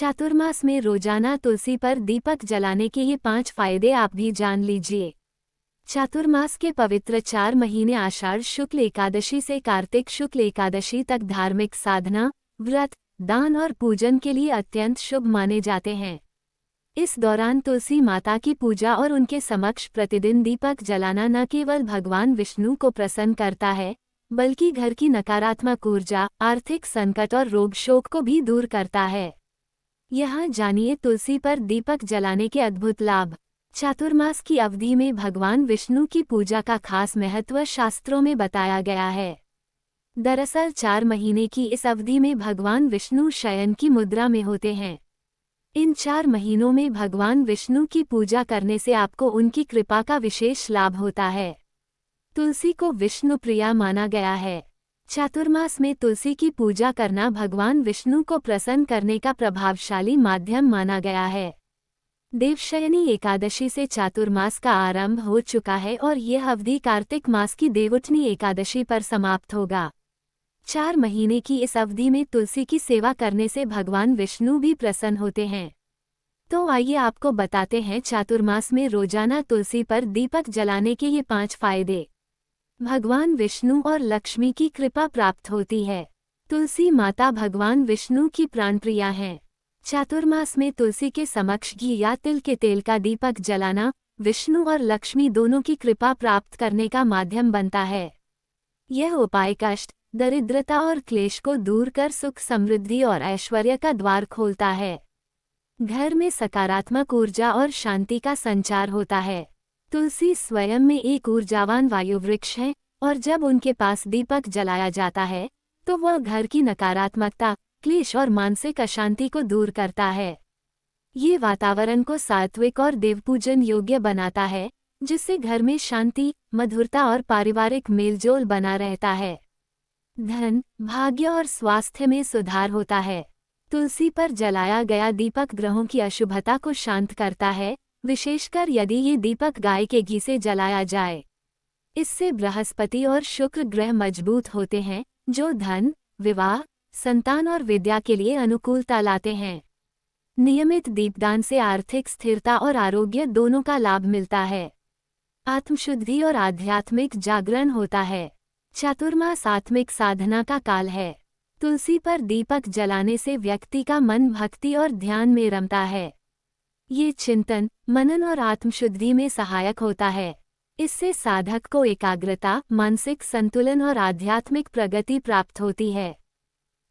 चातुर्मास में रोजाना तुलसी पर दीपक जलाने के ये 5 फायदे आप भी जान लीजिए। चातुर्मास के पवित्र 4 महीने आषाढ़ शुक्ल एकादशी से कार्तिक शुक्ल एकादशी तक धार्मिक साधना, व्रत, दान और पूजन के लिए अत्यंत शुभ माने जाते हैं। इस दौरान तुलसी माता की पूजा और उनके समक्ष प्रतिदिन दीपक जलाना न केवल भगवान विष्णु को प्रसन्न करता है, बल्कि घर की नकारात्मक ऊर्जा, आर्थिक संकट और रोग शोक को भी दूर करता है। यहाँ जानिए तुलसी पर दीपक जलाने के अद्भुत लाभ। चातुर्मास की अवधि में भगवान विष्णु की पूजा का खास महत्व शास्त्रों में बताया गया है। दरअसल 4 महीने की इस अवधि में भगवान विष्णु शयन की मुद्रा में होते हैं। इन 4 महीनों में भगवान विष्णु की पूजा करने से आपको उनकी कृपा का विशेष लाभ होता है। तुलसी को विष्णु प्रिया माना गया है। चातुर्मास में तुलसी की पूजा करना भगवान विष्णु को प्रसन्न करने का प्रभावशाली माध्यम माना गया है। देवशयनी एकादशी से चातुर्मास का आरंभ हो चुका है और यह अवधि कार्तिक मास की देवउठनी एकादशी पर समाप्त होगा। 4 महीने की इस अवधि में तुलसी की सेवा करने से भगवान विष्णु भी प्रसन्न होते हैं। तो आइए आपको बताते हैं चातुर्मास में रोजाना तुलसी पर दीपक जलाने के ये 5 फायदे। भगवान विष्णु और लक्ष्मी की कृपा प्राप्त होती है। तुलसी माता भगवान विष्णु की प्राणप्रिया हैं। चातुर्मास में तुलसी के समक्ष घी या तिल के तेल का दीपक जलाना विष्णु और लक्ष्मी दोनों की कृपा प्राप्त करने का माध्यम बनता है। यह उपाय कष्ट, दरिद्रता और क्लेश को दूर कर सुख, समृद्धि और ऐश्वर्य का द्वार खोलता है। घर में सकारात्मक ऊर्जा और शांति का संचार होता है। तुलसी स्वयं में एक ऊर्जावान वायु वृक्ष है और जब उनके पास दीपक जलाया जाता है तो वह घर की नकारात्मकता, क्लेश और मानसिक अशांति को दूर करता है। ये वातावरण को सात्विक और देवपूजन योग्य बनाता है, जिससे घर में शांति, मधुरता और पारिवारिक मेलजोल बना रहता है। धन, भाग्य और स्वास्थ्य में सुधार होता है। तुलसी पर जलाया गया दीपक ग्रहों की अशुभता को शांत करता है, विशेषकर यदि ये दीपक गाय के घी से जलाया जाए। इससे बृहस्पति और शुक्र ग्रह मजबूत होते हैं, जो धन, विवाह, संतान और विद्या के लिए अनुकूलता लाते हैं। नियमित दीपदान से आर्थिक स्थिरता और आरोग्य दोनों का लाभ मिलता है। आत्मशुद्धि और आध्यात्मिक जागरण होता है। चातुर्मास आत्मिक साधना का काल है। तुलसी पर दीपक जलाने से व्यक्ति का मन भक्ति और ध्यान में रमता है। ये चिंतन, मनन और आत्मशुद्धि में सहायक होता है। इससे साधक को एकाग्रता, मानसिक संतुलन और आध्यात्मिक प्रगति प्राप्त होती है।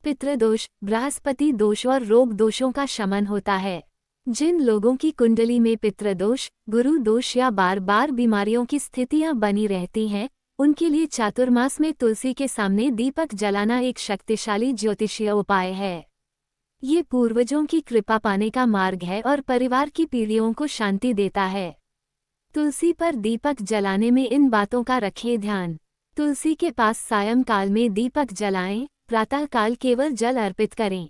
पितृदोष, बृहस्पति दोष और रोग दोषों का शमन होता है। जिन लोगों की कुंडली में पितृदोष, गुरु दोष या बार बार बीमारियों की स्थितियां बनी रहती हैं, उनके लिए चातुर्मास में तुलसी के सामने दीपक जलाना एक शक्तिशाली ज्योतिषीय उपाय है। ये पूर्वजों की कृपा पाने का मार्ग है और परिवार की पीढ़ियों को शांति देता है। तुलसी पर दीपक जलाने में इन बातों का रखें ध्यान। तुलसी के पास सायंकाल में दीपक जलाएं, प्रातःकाल केवल जल अर्पित करें।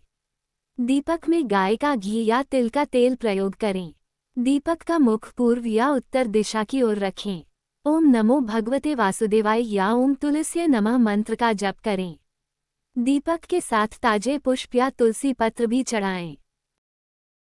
दीपक में गाय का घी या तिल का तेल प्रयोग करें। दीपक का मुख पूर्व या उत्तर दिशा की ओर रखें। ओम नमो भगवते वासुदेवाय या ओम तुलस्ये नमः मंत्र का जप करें। दीपक के साथ ताजे पुष्प या तुलसी पत्र भी चढ़ाएं।